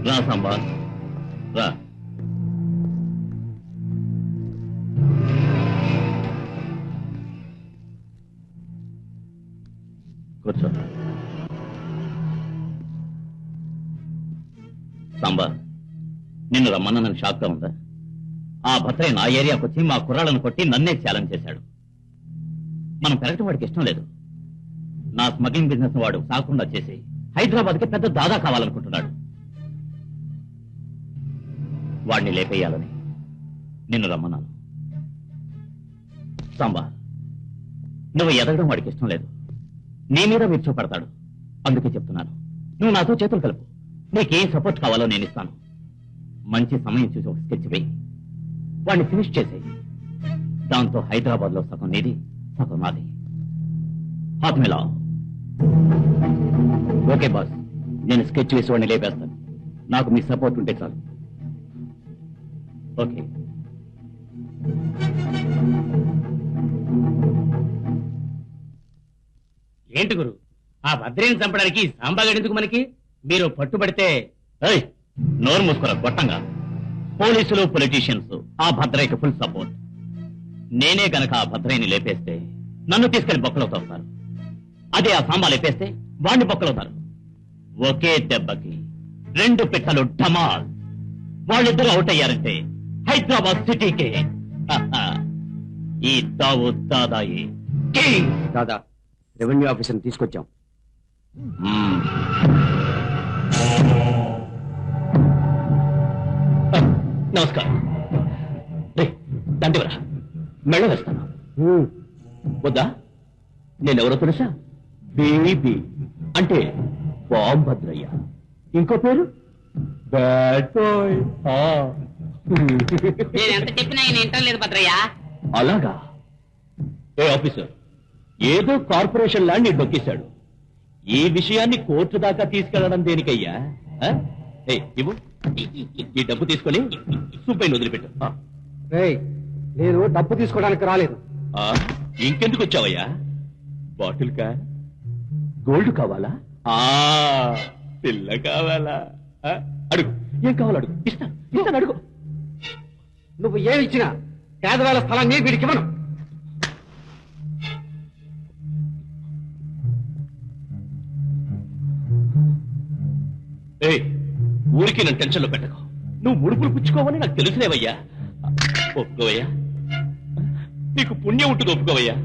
రా సాంబా రా. కూర్చో. సాంబా, నిన్ను రమ్మన్న నాకు షాక్గా ఉందా? ఆ భద్రే నా ఏరియాకు వచ్చి మా కుర్రాళ్ళను కొట్టి నన్నే ఛాలెంజ్ చేశాడు. మనం పెరగటం వాడికి ఇష్టం లేదు. నా స్మగ్లింగ్ బిజినెస్ వాడు సాకుండా చేసి హైదరాబాద్కి పెద్ద దాదా కావాలనుకుంటున్నాడు. వాడిని లేపేయాలని నిన్ను రమ్మన్నాను. సాంబా, నువ్వు ఎదగడం వాడికి ఇష్టం లేదు. నీ మీద విరుచోపడతాడు. అందుకే చెప్తున్నాను, నువ్వు నాతో చేతులు కలుపు. నీకేం సపోర్ట్ కావాలో నేను ఇస్తాను. మంచి సమయం చూసి ఒక స్కెచ్ వేయి, వాడిని ఫినిష్ చేసేయి. దాంతో హైదరాబాద్ లో సగం నీది, సగం నాది. హాత్ మిలా. ఓకే బాస్, నేను స్కెచ్ వేసి వాడిని లేపేస్తాను. నాకు మీ సపోర్ట్ ఉంటే చాలు. ఓకే. ఏంటి గురు, ఆ భద్రేని చంపడానికి సాంబాగాడు ఎందుకు మనకి? మీరు పట్టుబడితే నోరు మూసుకోరా గొట్టంగా. పోలీసులు, పొలిటీషియన్స్ ఆ భద్రయ్యకి ఫుల్ సపోర్ట్. నేనే గనక ఆ భద్రయ్యని లేపేస్తే నన్ను తీసుకెళ్లి బొక్కలో తోస్తారు. అదే ఆ సాంబా లేపేస్తే వాడిని బొక్కలవుతారు. ఒకే దెబ్బకి 2 పిట్టలు ఢమాల్. వాళ్ళిద్దరూ అవుట్ అయ్యారంటే హైదరాబాద్ సిటీకే ఈ దావూద్ దాదాయే కింగ్. దాదా, రెవెన్యూ ఆఫీసర్ని తీసుకొచ్చాం. నమస్కారం. దండివరా, మెళ్ళ వేస్తాను. వద్దా? నేనెవరో తెలుసా? బేబీ అంటే బాంబ్ భద్రయ్య. ఇంకో పేరు బ్యాడ్ బాయ్. నేను ఎంత చెప్పినా ఆయన వింటలేదు భద్రయ్య. అలాగా? ఏ ఆఫీసర్, ఏదో కార్పొరేషన్ ల్యాండ్ ని డొక్కేశాడు. ఈ విషయాన్ని కోర్టు దాకా తీసుకెళ్లడం దేనికయ్యా? ఇవ్వు. ఈ డబ్బు తీసుకొని సుబ్బయ్యని వదిలిపెట్టు. నేను డబ్బు తీసుకోవడానికి రాలేదు. ఇంకెందుకు వచ్చావయ్యా? బాటిల్ కా? గోల్డ్ కావాలా? పిల్ల కావాలా? అడుగు, ఏం కావాలో అడుగు. ఇస్తాను అడుగు. నువ్వు ఏమి ఇచ్చినా పేదవాళ్ళ స్థలాన్ని వీడికి ఇవ్వను. ఊరికి నన్ను టెన్షన్లో పెట్టకు. నువ్వు ముడుపులు పుచ్చుకోవని నాకు తెలుసులేవయ్యా. ఒప్పుకోవయ్యా, నీకు పుణ్యం ఉంటుంది. ఒప్పుకోవయ్యా,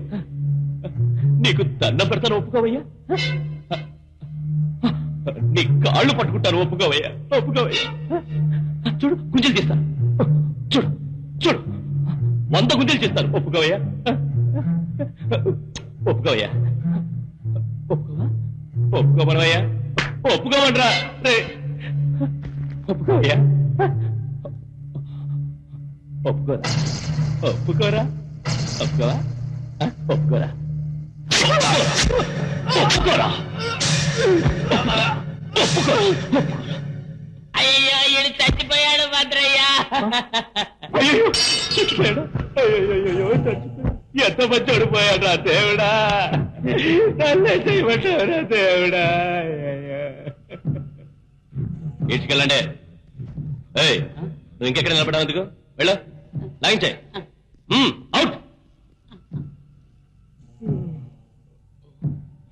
నీకు దండం పెడతాను. ఒప్పుకోవయ్యా, నీ కాళ్ళు పట్టుకుంటాను. ఒప్పుకోవయ్యా, ఒప్పుకోవయ్యా. చూడు, గుంజలు తీస్తాను. చూడు చూడు, 100 గుంజలు చేస్తాను. ఒప్పుకోవయ్యా, ఒప్పుకోవయ్యా. ఒప్పుకోమనవయ్యా, ఒప్పుకోమంటరా? ఒప్పుకోవయ్యా, ఒప్పుకోరా? ఒప్పుకోరా? ఒప్పుకోరా? ఒప్పుకోరా? ఒప్పుకోరా? అయ్యో, ఈడు చచ్చిపోయాడు భద్రయ్య. చచ్చిపోయాడు? ఎంత మంచి ఓడిపోయాడు దేవుడా. నన్నే చేయమంటారా దేవుడా? ఈడ్చుకెళ్ళండి. నువ్వు ఇంకెక్కడ నిలబడ్డావు? ఎందుకు? వెళ్ళు, లాగించాయి. అవుట్.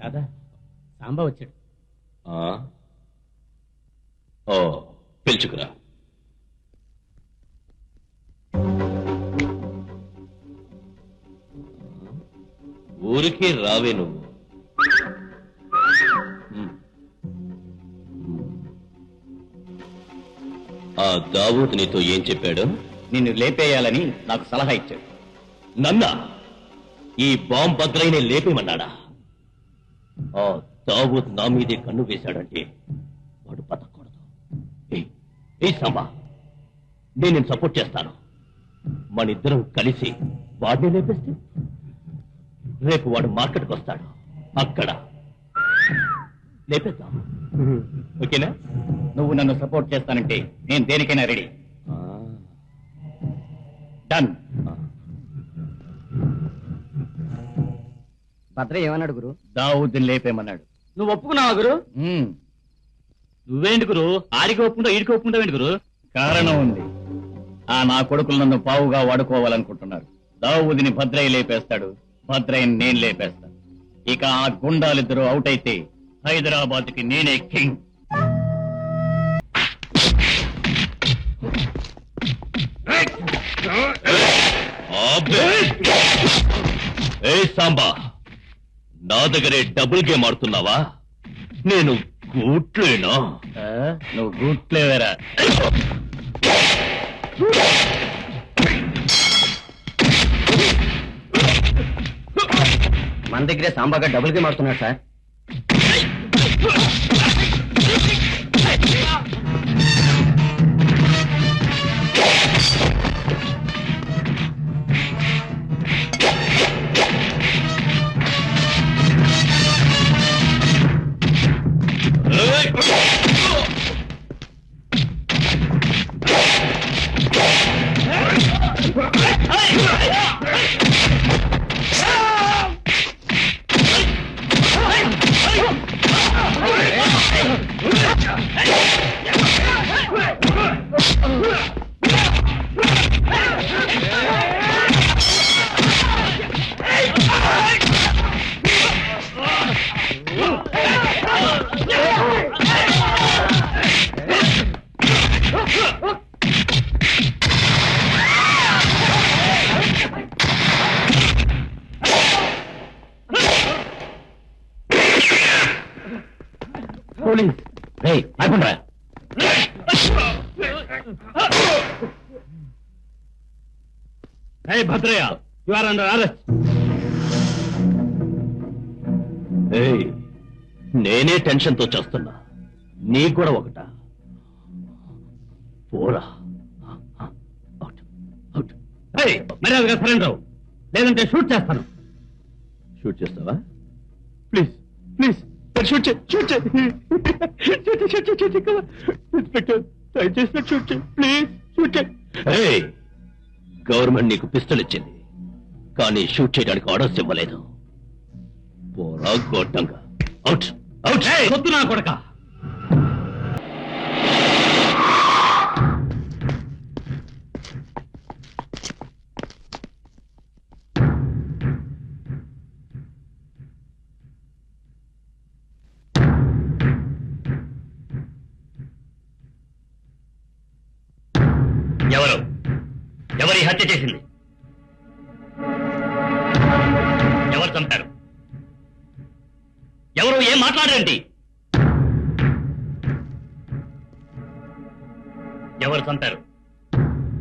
దాదా, సాంబా వచ్చాడు. పిలుచుకురా. ఊరికి రావే నువ్వు. ఆ దావూద్ నీతో ఏం చెప్పాడు? నిన్ను లేపేయాలని నాకు సలహా ఇచ్చాడు. నన్నా? ఈ బాంబ్ భద్రైనే లేపేమన్నాడా? ఆ దావూద్ నా మీదే కన్ను వేశాడంటే వాడు బతకూడదు. ఏ సాంబా, నేను సపోర్ట్ చేస్తాను. మనిద్దరం కలిసి వాడిని లేపేస్తే రేపు వాడు మార్కెట్కి వస్తాడు. అక్కడ లేపేద్దాం. ఓకేనా? నువ్వు నన్ను సపోర్ట్ చేస్తానంటే నేను దేనికైనా రెడీ. డన్. భద్ర ఏమన్నాడు గురు? దావూద్ని లేపేమన్నాడు. నువ్వు ఒప్పుకున్నావా గురు? నువ్వేంటి గురు ఆడికి ఒప్పుకుంటావు ఈడికి ఒప్పుకుంటావు ఏంటి గురు? కారణం ఉంది. ఆ నా కొడుకులు నన్ను పావుగా వాడుకోవాలనుకుంటున్నారు. దావూదిని భద్రయ్య లేపేస్తాడు, భద్రయ్యని నేను లేపేస్తాను. ఇక ఆ గుండాలిద్దరూ అవుట్ అయితే హైదరాబాద్ కి నేనే కింగ్. ఏ సాంబా, నా దగ్గరే డబుల్ గేమ్ ఆడుతున్నావా? నేను గూట్లేనా? నువ్వు గూట్లేవేరా. మన దగ్గరే సాంబాగా డబుల్ గేమ్ ఆడుతున్నాడు సార్. పోలీస్ ఆకుండా Bhadraiah, you are under arrest. నేనే టెన్షన్ తో చేస్తున్నా, నీ కూడా ఒకట. పోరా మర్యాదగా సరెండర్ అవ్వు, లేదంటే షూట్ చేస్తాను. షూట్ చేస్తావా? ప్లీజ్ ప్లీజ్ షూట్ చేయి, షూట్ చేయి, ఇన్స్పెక్టర్ దయచేసి షూట్ చేయి, ప్లీజ్ షూట్ చేయి. గవర్నమెంట్ నీకు పిస్టల్ ఇచ్చింది, కానీ షూట్ చేయడానికి ఆర్డర్స్ ఇవ్వలేదు. పోరా గొడ్డంగా. Out out. వద్దు నా కొడక. ఎవరు ఎవరి హత్య చేసింది? ఎవరు చంపారు? ఎవరు? ఏం మాట్లాడండి. ఎవరు చంపారు?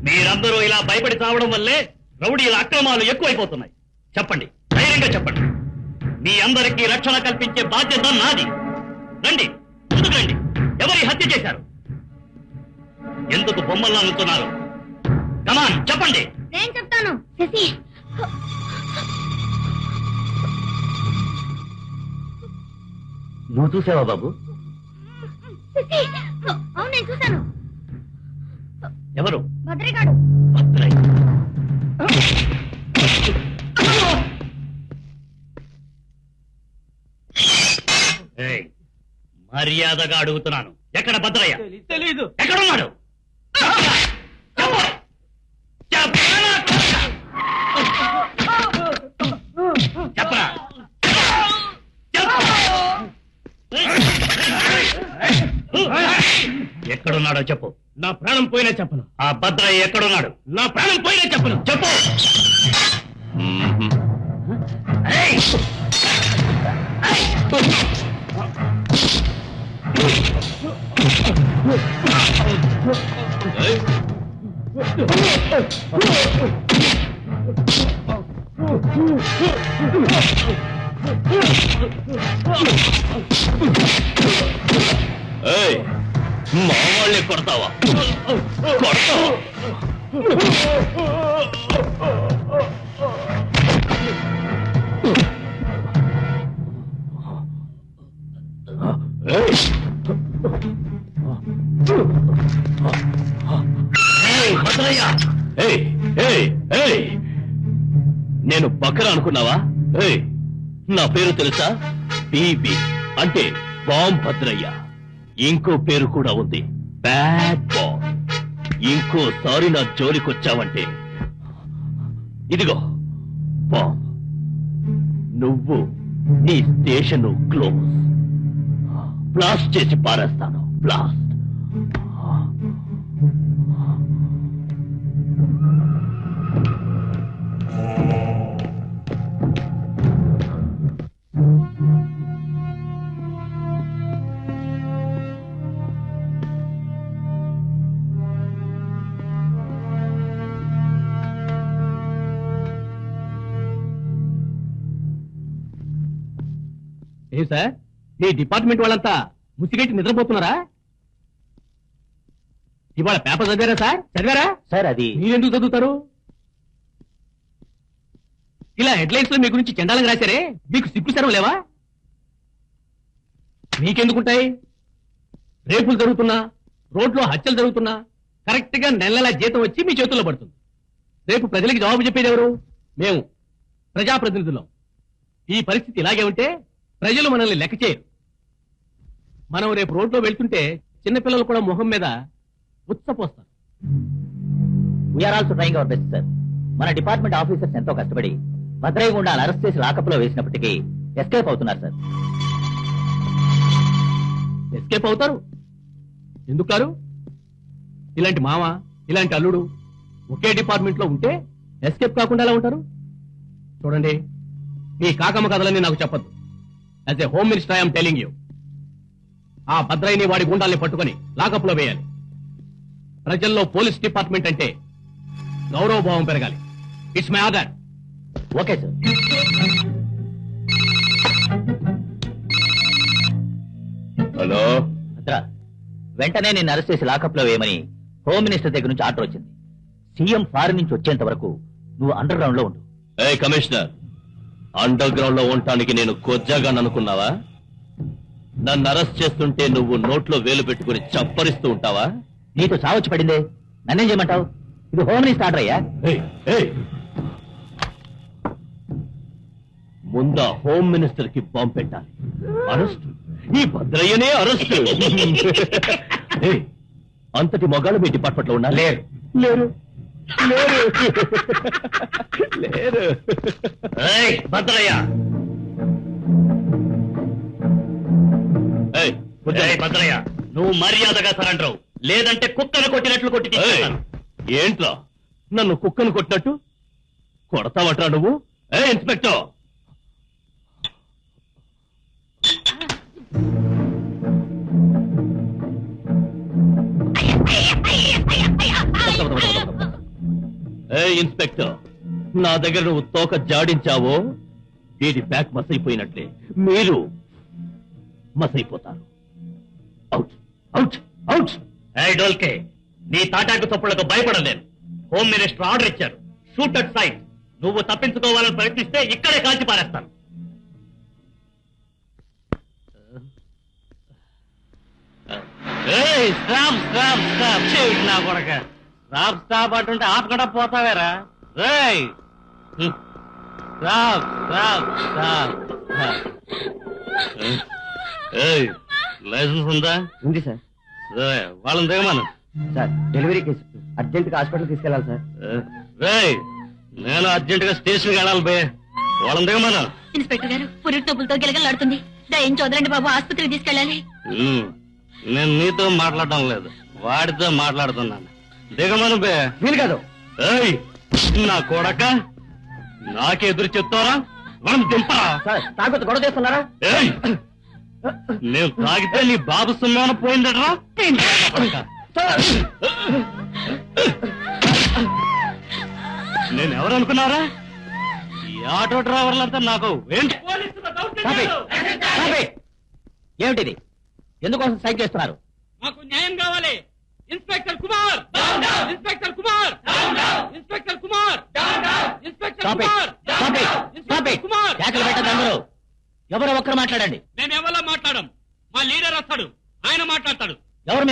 మీరందరూ ఇలా భయపడి చావడం వల్లే రౌడీల అక్రమాలు ఎక్కువైపోతున్నాయి. చెప్పండి, ధైర్యంగా చెప్పండి. మీ అందరికీ రక్షణ కల్పించే బాధ్యత నాది. రండి, ముందుకు రండి. ఎవరి హత్య చేశారు? ఎందుకు బొమ్మల్లా నుంచున్నారు? కమాన్ చెప్పండి. నేను చెప్తాను. శశి, నువ్వు చూసావా బాబు? శశి, అవును నేను చూశాను. ఎవరు? భద్రగాడు. భద్రయ్య. మర్యాదగా అడుగుతున్నాను, ఎక్కడ భద్రయ్య? తెలీదు. ఎక్కడున్నాడు? చెప్పరా? ఎక్కడున్నాడో చెప్పు. నా ప్రాణం పోయినా చెప్పను. ఆ భద్రయ్య ఎక్కడున్నాడు? నా ప్రాణం పోయినా చెప్పను. చెప్పు. మా వాళ్ళే కొడతావా? కొడతావా? నేను బకరా అనుకున్నావా? నా పేరు తెలుసా? బీబీ అంటే బాంబ్ భద్రయ్య. ఇంకో పేరు కూడా ఉంది, బ్యాడ్ బాయ్. ఇంకోసారి నా జోలికొచ్చావంటే ఇదిగో బాంబ్. నువ్వు నీ స్టేషన్ క్లోజ్. బ్లాస్ట్ చేసి పారేస్తాను. బ్లాస్ట్. ఏం సార్, మీ డిపార్ట్మెంట్ వాళ్ళంతా ముసిగెట్టి నిద్రపోతున్నారా? ఇవాళ పేపర్ చదివారా సార్? చదివారా సార్? అది మీరెందుకు చదువుతారు? ఇలా హెడ్లైన్స్ లో మీ గురించి చండాలంగా రాశారే, మీకు సిగ్గుసరం లేవా? మీకెందుకుంటాయి? రేపులు జరుగుతున్నా, రోడ్లో హత్యలు జరుగుతున్నా కరెక్ట్ గా నెలల జీతం వచ్చి మీ చేతుల్లో పడుతుంది. రేపు ప్రజలకి జవాబు చెప్పేది ఎవరు? మేము, ప్రజాప్రతినిధులం. ఈ పరిస్థితి ఇలాగే ఉంటే ప్రజలు మనల్ని లెక్క చేయరు. మనం రేపు రోడ్లో వెళ్తుంటే చిన్నపిల్లలు కూడా మొహం మీద ఉచ్చపోస్తారు. We're also trying our best sir. మన డిపార్ట్మెంట్ ఆఫీసర్స్ ఎంతో కష్టపడి భద్రయ్య గుండాలను అరెస్ట్ చేసి లాకప్లో వేసినప్పటికీ ఎస్కేప్ అవుతున్నారు సార్. ఎస్కేప్ అవుతారు? ఎందుకు కారు? ఇలాంటి మామ, ఇలాంటి అల్లుడు ఒకే డిపార్ట్మెంట్ లో ఉంటే ఎస్కేప్ కాకుండా ఎలా ఉంటారు? చూడండి, మీ కాకమ్మ కథలన్నీ నాకు చెప్పద్దు. As a home minister I'm telling you, ఆ భద్రయ్యని వాడి గుండాల్ని పట్టుకొని లాకప్ లో వేయాలి. ప్రజల్లో పోలీస్ డిపార్ట్మెంట్ అంటే గౌరవ భావం పెరగాలి. It's my order. Okay sir. Hello Bhadra, వెంటనే నేను అరెస్ట్ చేసి లాకప్ లో వేయమని హోమ్ మినిస్టర్ దగ్గర నుంచి ఆర్డర్ వచ్చింది. సీఎం ఫారిన్ నుంచి వచ్చేంత వరకు నువ్వు అండర్ గ్రౌండ్ లో ఉండు. ఏ కమిషనర్, అండర్ గ్రౌండ్ లో ఉండటానికి నేను కొజ్జాగా అనుకున్నావా? నన్ను అరెస్ట్ చేస్తుంటే నువ్వు నోట్లో వేలు పెట్టుకుని చప్పరిస్తూ ఉంటావా? నీతో చావచ్చి పడిందే, నన్నేం చేయమంటావు? ఇది హోమ్ మినిస్టర్ ఆర్డర్ అయ్యా. ముందా హోమ్ మినిస్టర్ కి బాంబు పెట్టాలి. అరెస్ట్? ఈ భద్రయ్యనే అరెస్ట్? అంతటి మొగాళ్ళు మీ డిపార్ట్మెంట్ లో ఉన్నారు? లేరు లేరు లేరు లేరు. భద్రయ్య, భద్రయ్య, నువ్వు మర్యాదగా సరెండర్ అవు, లేదంటే కుక్కను కొట్టినట్లు కొట్టి. ఏంట్రా నన్ను కుక్కను కొట్టినట్టు కొడతావట్రా నువ్వు? ఇన్స్పెక్టర్, ఇన్స్పెక్టర్, నా దగ్గర నువ్వు తోక జాడించావో వీడి బ్యాక్ మసైపోయినట్లే మీరు మసైపోతారు. Out out out. డోల్కే, నీ తాటాకు తప్పులకు భయపడలేను. హోమ్ మినిస్టర్ ఆర్డర్ ఇచ్చారు, షూట్ అట్ సైట్. నువ్వు తప్పించుకోవాలని ప్రయత్నిస్తే ఇక్కడే కాల్చి పారేస్తాను. స్టాప్ స్టాప్ స్టాప్ నా కొడక. స్టాప్ స్టాప్ అంటుంటే ఆపకుండా పోతావేరా? రేయ్, స్టాప్ స్టాప్ స్టాప్. లైసెన్స్ ఉందా? ఉంది సార్. వాళ్ళని దిగమను. సార్, డెలివరీ కేసు అర్జెంట్ గా హాస్పిటల్ తీసుకెళ్లాలి సార్. రేయ్, నేను అర్జెంట్ గా స్టేషన్కి వెళ్ళాలి బే. వాళ్ళని దిగమను. ఇన్స్పెక్టర్ గారు, పురిటి నొప్పులతో గిలగలాడుతుంది. దయం చదరండి బాబు, ఆసుపత్రికి తీసుకెళ్ళాలి. నేను నీతో మాట్లాడడం లేదు, వాడితో మాట్లాడుతున్నాను. దిగమను బే. వీలు కాదు. నా కొడక, నాకే ఎదురు చెప్తారా? మనం దింపరా? సార్, తాగుతూ గొడవ చేస్తున్నారా? నేను తాగితే నీ బాబు సుమ్మాన పోయిందట్రా? నేను ఎవరనుకున్నారా? ఈ ఆటో డ్రైవర్లంతా నాకు ఏమిటిది? ఎందుకోసం సైక్ చేస్తున్నారు? మాకు న్యాయం కావాలి. Inspector Kumar, inspector Kumar, inspector Kumar, inspector Kumar. కేకలు పెట్టండి అందరూ. ఎవరో ఒక్కరు మాట్లాడండి. మేము ఎవరో మాట్లాడం. మా లీడర్ వస్తాడు, ఆయన మాట్లాడతాడు. ఎవరు